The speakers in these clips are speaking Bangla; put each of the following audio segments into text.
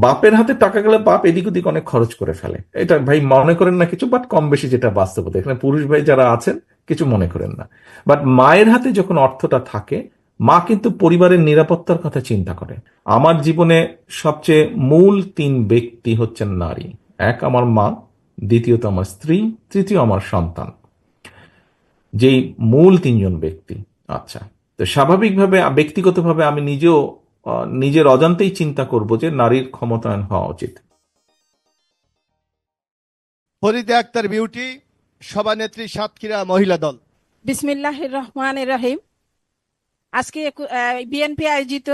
বাপের হাতে টাকা গেলে বাপ এদিক ওদিক অনেক খরচ করে ফেলে, এটা ভাই মনে করেন না কিছু, বাট কম বেশি যেটা বাস্তবতা, এখানে পুরুষ ভাই যারা আছেন কিছু মনে করেন না। বাট মায়ের হাতে যখন অর্থটা থাকে, মা কিন্তু পরিবারের নিরাপত্তার কথা চিন্তা করে। আমার জীবনে সবচেয়ে মূল তিন ব্যক্তি হচ্ছেন নারী। এক আমার মা, দ্বিতীয়ত আমার স্ত্রী, তৃতীয় আমার সন্তান। যেই মূল তিনজন ব্যক্তি। আচ্ছা, তো স্বাভাবিকভাবে ব্যক্তিগতভাবে আমি নিজেও নিজের অজান্তেই চিন্তা করব যে নারীর ক্ষমতায়ন হওয়া উচিত। ফরিদা আক্তার বিউটি, সভানেত্রী, সাতক্ষীরা মহিলা দল। বিসমিল্লাহির রহমানির রহিম। আজকে বিএনপি আয়োজিত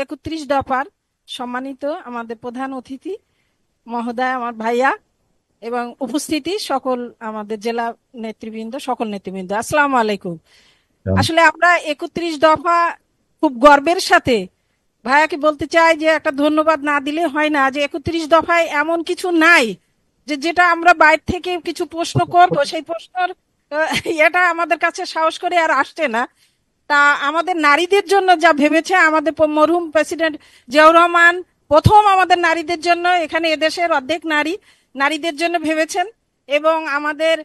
31 দফার সম্মানিত আমাদের প্রধান অতিথি মহোদয়, আমার ভাইয়া এবং উপস্থিতি সকল আমাদের জেলা নেতৃবৃন্দ, সকল নেতৃবৃন্দ, আসসালামু আলাইকুম। আসলে আমরা 31 দফা খুব গর্বের সাথে ভাইয়াকে বলতে চাই যে একটা ধন্যবাদ না দিলে হয় না, যে 31 দফায় এমন কিছু নাই যেটা আমরা বাইরে থেকে কিছু প্রশ্ন করব, সেই প্রশ্নের এটা আমাদের কাছে সাহস করে আর আসছে না। তা আমাদের নারীদের জন্য যা ভেবেছে আমাদের মরহুম প্রেসিডেন্ট জিয়াউর রহমান, প্রথম আমাদের নারীদের জন্য, এখানে এদেশের অর্ধেক নারীদের জন্য ভেবেছেন, এবং আমাদের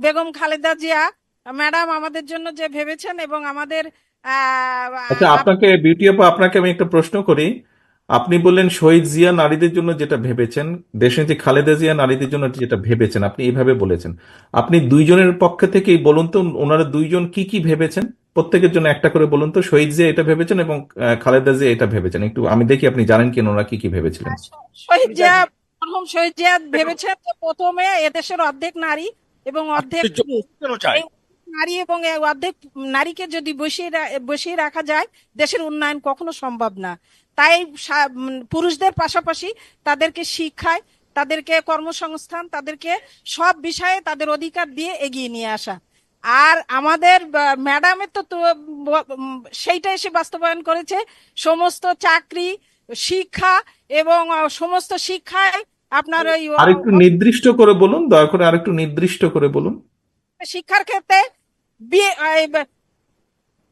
বেগম খালেদা জিয়া ম্যাডাম আমাদের জন্য যে ভেবেছেন, এবং আমাদের আচ্ছা, আপনাকে বিউটি আপা, আপনাকে আমি একটা প্রশ্ন করি। আপনি বললেন শহীদ জিয়া নারীদের জন্য যেটা ভেবেছেন, দেশনেত্রী খালেদা জিয়া নারীদের জন্য যেটা ভেবেছেন, আপনি এইভাবে বলেছেন। আপনি দুইজনের পক্ষ থেকেই বলুন তো, ওনারা দুইজন কি কি ভেবেছেন, প্রত্যেকের জন্য একটা করে বলুন তো। শহীদ জিয়া এটা ভেবেছেন এবং খালেদা জিয়া এটা ভেবেছেন, একটু আমি দেখি আপনি জানেন কিনা ওনারা কি কি ভেবেছিলেন। শহীদ জিয়া, মরহুম শহীদ জিয়া ভেবেছেন যে প্রথমে এদেশের অর্ধেক নারী এবং অর্ধেক এই নারী এবং এই অর্ধেক নারীকে যদি বসিয়ে রাখা যায়, দেশের উন্নয়ন কখনো সম্ভব না। তাই পুরুষদের পাশাপাশি তাদেরকে শিক্ষায়, তাদেরকে কর্মসংস্থান, তাদেরকে সব বিষয়ে তাদের অধিকার দিয়ে এগিয়ে নিয়ে আসা। আর আমাদের ম্যাডামের তো সেইটা এসে বাস্তবায়ন করেছে। সমস্ত চাকরি, শিক্ষা এবং সমস্ত শিক্ষায় আপনার ওই আরেকটু নির্দিষ্ট করে বলুন, দয়া করে আরেকটু নির্দিষ্ট করে বলুন। শিক্ষার ক্ষেত্রে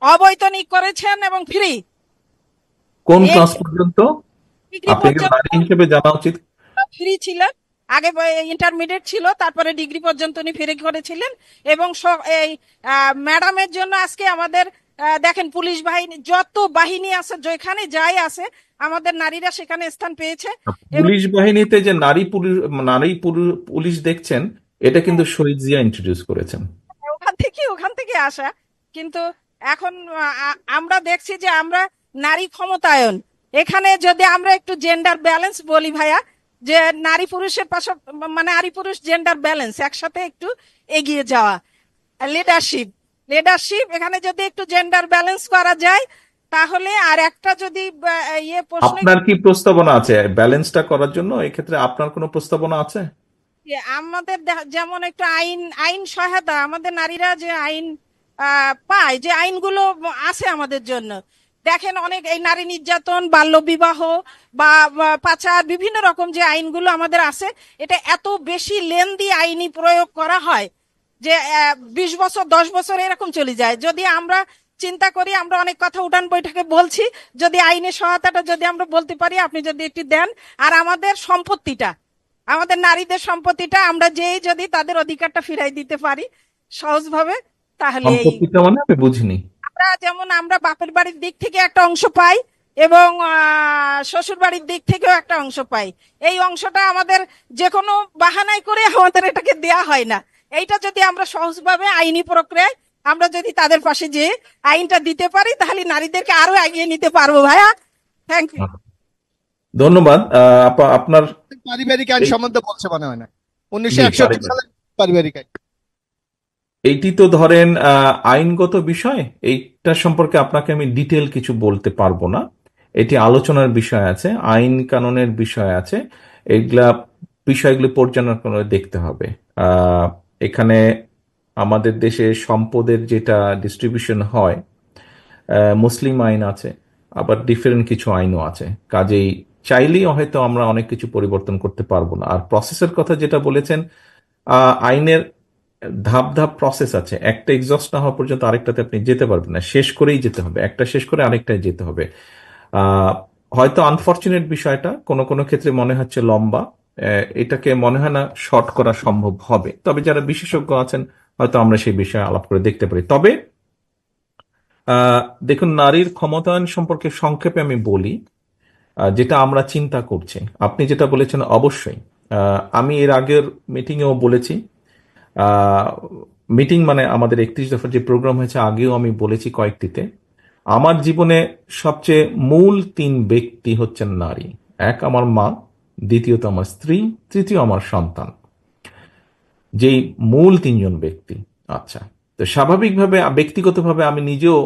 অবৈতনিক করেছেন এবং ফ্রি। কোন ক্লাস পর্যন্ত ডিগ্রি আপনাকে পর্যন্ত নারী হিসেবে জানা উচিত? ফ্রি ছিলেন। আগে ইন্টারমিডিয়েট ছিল, তারপরে ডিগ্রি পর্যন্ত উনি ফ্রি করেছিলেন। এবং এই ম্যাডামের জন্য আজকে আমাদের দেখেন, পুলিশ বাহিনী, যত বাহিনী আছে, যেখানে যাই আছে, আমাদের নারীরা সেখানে স্থান পেয়েছে। পুলিশ বাহিনীতে যে পুলিশ দেখছেন, এটা কিন্তু শহীদ জিয়া ইন্ট্রোডিউস করেছেন। ওখান থেকে আসা। কিন্তু এখন আমরা দেখছি যে আমরা নারী ক্ষমতায়ন, এখানে যদি আমরা একটু জেন্ডার ব্যালেন্স বলি ভাইয়া, যে নারী পুরুষের মানে নারী পুরুষ জেন্ডার ব্যালেন্স একসাথে একটু এগিয়ে যাওয়া, লিডারশিপ এখানে যদি একটু জেন্ডার ব্যালেন্স করা যায়, তাহলে। আর একটা যদি প্রশ্ন, আপনার কি প্রস্তাবনা আছে ব্যালেন্সটা করার জন্য? এক্ষেত্রে আপনার কোনো প্রস্তাবনা আছে? আমাদের যেমন একটু আইন সহায়তা, আমাদের নারীরা যে আইন পায়, যে আইনগুলো আছে আমাদের জন্য, দেখেন অনেক এই নারী নির্যাতন, বাল্য বিবাহ বা পাচার, বিভিন্ন রকম যে আইনগুলো আমাদের আছে, এটা এত বেশি লেন্দি আইনি প্রয়োগ করা হয় যে 20 বছর 10 বছর এরকম চলে যায়। যদি আমরা চিন্তা করি, আমরা অনেক কথা উঠান বৈঠকে বলছি, যদি আইনের সহায়তাটা যদি আমরা বলতে পারি, আপনি যদি একটু দেন। আর আমাদের সম্পত্তিটা, আমাদের নারীদের সম্পত্তিটা আমরা যদি তাদের অধিকারটা ফিরাই দিতে পারি সহজভাবে, তাহলে সম্পত্তিটা মানে আমি বুঝিনি। আমরা যেমন আমরা বাপের বাড়ির দিক থেকে একটা অংশ পাই এবং শ্বশুর বাড়ির দিক থেকেও একটা অংশ পাই। এই অংশটা আমাদের যে কোনো বাহানায় করে আমাদের এটাকে দেয়া হয় না। এইটা যদি আমরা সহজভাবে আইনি প্রক্রিয়ায় আমরা যদি তাদের পাশে যে আইনটা দিতে পারি, তাহলে নারীদেরকে আরো এগিয়ে নিতে পারবো ভাইয়া। থ্যাংক ইউ, ধন্যবাদ। আপনার পারিবারিক আইন সম্বন্ধে বলছে মনে হয় না, 1961 সালে পারিবারিক আইন। এইটি তো ধরেন আইনগত বিষয়, এইটা সম্পর্কে আপনাকে আমি ডিটেল কিছু বলতে পারবো না। এটি আলোচনার বিষয় আছে, আইন কানুনের বিষয় আছে, এইগুলা বিষয়গুলি পর্যালোচনা করে দেখতে হবে। এখানে আমাদের দেশে সম্পদের যেটা ডিস্ট্রিবিউশন হয়, মুসলিম আইন আছে, আবার ডিফারেন্ট কিছু আইনও আছে। কাজেই চাইলেই হয়তো আমরা অনেক কিছু পরিবর্তন করতে পারবো না। আর প্রসেসের কথা যেটা বলেছেন, আইনের ধাপ ধাপ প্রসেস আছে, একটা এক্সস্ট না হওয়া পর্যন্ত আরেকটাতে আপনি যেতে পারবেন না, শেষ করেই যেতে হবে, একটা শেষ করে আরেকটায় যেতে হবে। হয়তো আনফরচুনেট বিষয়টা কোনো কোনো ক্ষেত্রে মনে হচ্ছে লম্বা, এটাকে মনে হয় না শর্ট করা সম্ভব হবে, তবে যারা বিশেষজ্ঞ আছেন হয়তো আমরা সেই বিষয়ে আলাপ করে দেখতে পারি। তবে আহ, দেখুন, নারীর ক্ষমতায়ন সম্পর্কে সংক্ষেপে আমি বলি, যেটা আমরা চিন্তা করছি। আপনি যেটা বলেছেন অবশ্যই, আমি এর আগের মিটিংয়েও বলেছি। মিটিং মানে আমাদের 31 দফার যে প্রোগ্রাম হয়েছে, আগেও আমি বলেছি কয়েকটিতে। আমার জীবনে সবচেয়ে মূল 3 ব্যক্তি হচ্ছেন নারী। এক আমার মা, দ্বিতীয়ত আমার স্ত্রী, তৃতীয় আমার সন্তান। যেই মূল 3 জন ব্যক্তি। আচ্ছা, তো স্বাভাবিকভাবে ব্যক্তিগতভাবে আমি নিজেও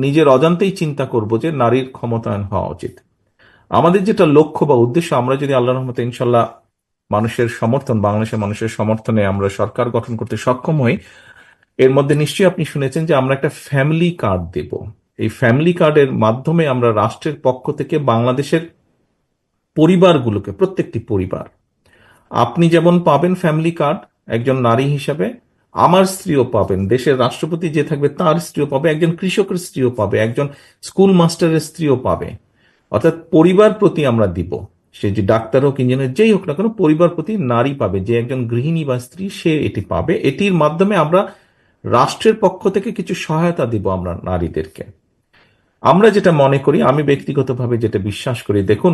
নিজের অজান্তেই চিন্তা করব যে নারীর ক্ষমতায়ন হওয়া উচিত। আমাদের যেটা লক্ষ্য বা উদ্দেশ্য, আমরা যদি আল্লাহর রহমতে ইনশাল্লাহ মানুষের সমর্থন, বাংলাদেশের মানুষের সমর্থনে আমরা সরকার গঠন করতে সক্ষম হই, এর মধ্যে নিশ্চয়ই আপনি শুনেছেন যে আমরা একটা ফ্যামিলি কার্ড দেব। এই ফ্যামিলি কার্ডের মাধ্যমে আমরা রাষ্ট্রের পক্ষ থেকে বাংলাদেশের পরিবারগুলোকে, প্রত্যেকটি পরিবার, আপনি যেমন পাবেন ফ্যামিলি কার্ড একজন নারী হিসাবে, আমার স্ত্রীও পাবেন, দেশের রাষ্ট্রপতি যে থাকবে তার স্ত্রীও পাবে, একজন কৃষকের স্ত্রীও পাবে, একজন স্কুল মাস্টারের স্ত্রীও পাবে। অর্থাৎ পরিবার প্রতি আমরা দিব, সে যে ডাক্তার হোক, ইঞ্জিনিয়ার, যেই হোক না কেন, পরিবার প্রতি নারী পাবে। যে একজন গৃহিণী বা স্ত্রী, সে এটি পাবে। এটির মাধ্যমে আমরা রাষ্ট্রের পক্ষ থেকে কিছু সহায়তা দিব আমরা নারীদেরকে। আমরা যেটা মনে করি, আমি ব্যক্তিগতভাবে যেটা বিশ্বাস করি, দেখুন,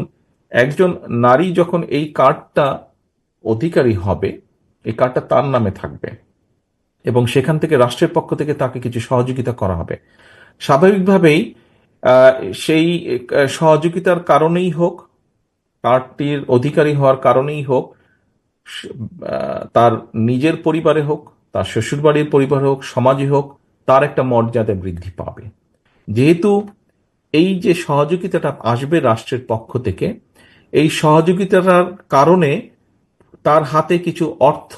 একজন নারী যখন এই কার্ডটা অধিকারী হবে, এই কার্ডটা তার নামে থাকবে এবং সেখান থেকে রাষ্ট্রের পক্ষ থেকে তাকে কিছু সহযোগিতা করা হবে। স্বাভাবিকভাবেই আহ, সেই সহযোগিতার কারণেই হোক, কার্ডটির অধিকারী হওয়ার কারণেই হোক, তার নিজের পরিবারে হোক, তার শ্বশুরবাড়ির পরিবারে হোক, সমাজে হোক, তার একটা মর্যাদা বৃদ্ধি পাবে। যেহেতু এই যে সহযোগিতাটা আসবে রাষ্ট্রের পক্ষ থেকে, এই সহযোগিতার কারণে তার হাতে কিছু অর্থ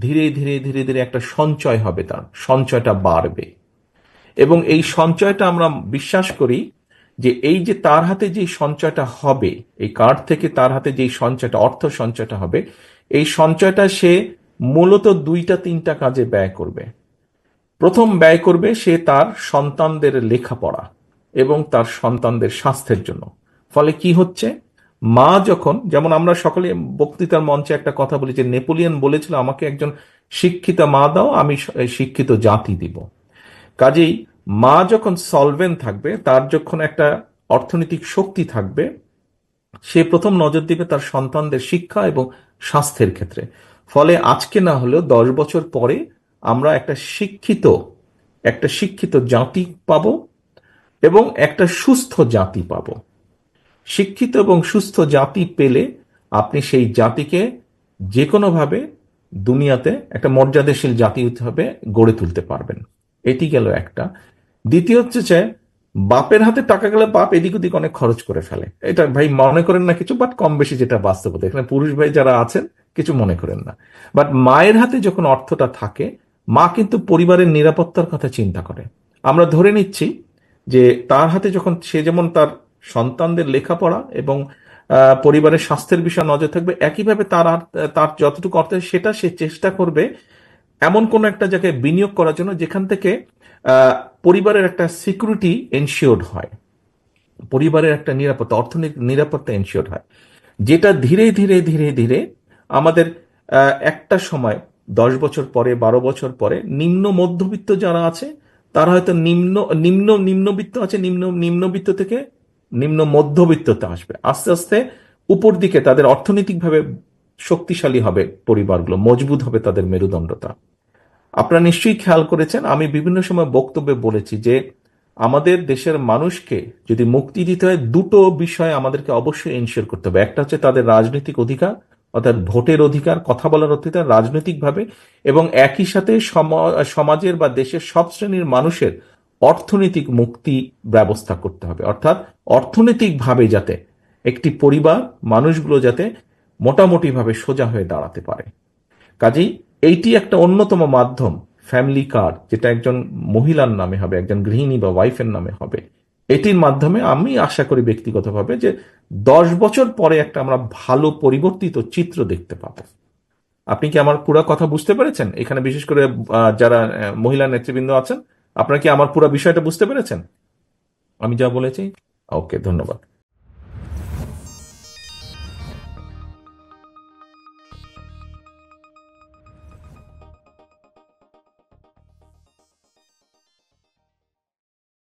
ধীরে ধীরে ধীরে ধীরে একটা সঞ্চয় হবে, তার সঞ্চয়টা বাড়বে। এবং এই সঞ্চয়টা আমরা বিশ্বাস করি যে এই যে তার হাতে যে সঞ্চয়টা হবে, এই কার্ড থেকে তার হাতে যে সঞ্চয়টা, অর্থ সঞ্চয়টা হবে, এই সঞ্চয়টা সে মূলত 2-3টা কাজে ব্যয় করবে। প্রথম ব্যয় করবে সে তার সন্তানদের লেখাপড়া এবং তার সন্তানদের স্বাস্থ্যের জন্য। ফলে কি হচ্ছে, মা যখন, যেমন আমরা সকলে বক্তৃতার মঞ্চে একটা কথা বলি যে নেপোলিয়ন বলেছিল, আমাকে একজন শিক্ষিত মা দাও, আমি শিক্ষিত জাতি দিব। কাজেই মা যখন সলভেন্ট থাকবে, তার যখন একটা অর্থনৈতিক শক্তি থাকবে, সে প্রথম নজর দিবে তার সন্তানদের শিক্ষা এবং স্বাস্থ্যের ক্ষেত্রে। ফলে আজকে না হলেও 10 বছর পরে আমরা একটা শিক্ষিত জাতি পাবো এবং একটা সুস্থ জাতি পাবো। শিক্ষিত এবং সুস্থ জাতি পেলে আপনি সেই জাতিকে যে কোনোভাবে দুনিয়াতে একটা মর্যাদাশীল জাতি হিসাবে গড়ে তুলতে পারবেন। এটি গেল একটা। দ্বিতীয় হচ্ছে যে, বাপের হাতে টাকা গেলে বাপ এদিক ওদিক অনেক খরচ করে ফেলে। এটা ভাই মনে করেন না কিছু, বাট কম বেশি যেটা বাস্তবতা, এখানে পুরুষ ভাই যারা আছেন কিছু মনে করেন না। বাট মায়ের হাতে যখন অর্থটা থাকে, মা কিন্তু পরিবারের নিরাপত্তার কথা চিন্তা করে। আমরা ধরে নিচ্ছি যে তার হাতে যখন, সে যেমন তার সন্তানদের লেখাপড়া এবং পরিবারের স্বাস্থ্যের বিষয়ে নজর থাকবে, একইভাবে তার যতটুকু অর্থ সেটা সে চেষ্টা করবে এমন কোন একটা জায়গায় বিনিয়োগ করার জন্য যেখান থেকে আহ, পরিবারের একটা সিকিউরিটি এনশিওর্ড হয়, পরিবারের একটা নিরাপত্তা, অর্থনৈতিক নিরাপত্তা এনশিওর হয়। যেটা ধীরে ধীরে ধীরে ধীরে আমাদের একটা সময়, 10 বছর পরে, 12 বছর পরে, নিম্ন মধ্যবিত্ত যারা আছে তারা হয়তো নিম্ন নিম্ন নিম্নবিত্ত আছে, নিম্নবিত্ত থেকে নিম্ন মধ্যবিত্ততে আসবে। আস্তে আস্তে উপর দিকে তাদের অর্থনৈতিকভাবে শক্তিশালী হবে, পরিবারগুলো মজবুত হবে, তাদের মেরুদণ্ডতা। আপনারা নিশ্চয়ই খেয়াল করেছেন, আমি বিভিন্ন সময় বক্তব্যে বলেছি যে আমাদের দেশের মানুষকে যদি মুক্তি দিতে হয়, দুটো বিষয় আমাদেরকে অবশ্যই এনশিওর করতে হবে। একটা হচ্ছে তাদের রাজনৈতিক অধিকার, অর্থাৎ ভোটের অধিকার, কথা বলার অধিকার রাজনৈতিকভাবে, এবং একই সাথে সমাজের বা দেশের সব শ্রেণীর মানুষের অর্থনৈতিক মুক্তি ব্যবস্থা করতে হবে। অর্থাৎ অর্থনৈতিকভাবে যাতে একটি পরিবার, মানুষগুলো যাতে মোটামুটিভাবে সোজা হয়ে দাঁড়াতে পারে। কাজেই এইটি একটা অন্যতম মাধ্যম, ফ্যামিলি কার্ড, যেটা একজন মহিলার নামে হবে, একজন গৃহিণী বা ওয়াইফের নামে হবে। এটির মাধ্যমে আমি আশা করি ব্যক্তিগতভাবে যে 10 বছর পরে একটা আমরা ভালো পরিবর্তিত চিত্র দেখতে পাবো। আপনি কি আমার পুরো কথা বুঝতে পেরেছেন? এখানে বিশেষ করে যারা মহিলা নেতৃবৃন্দ আছেন, আপনারা কি আমার পুরো বিষয়টা বুঝতে পেরেছেন আমি যা বলেছি? ওকে, ধন্যবাদ।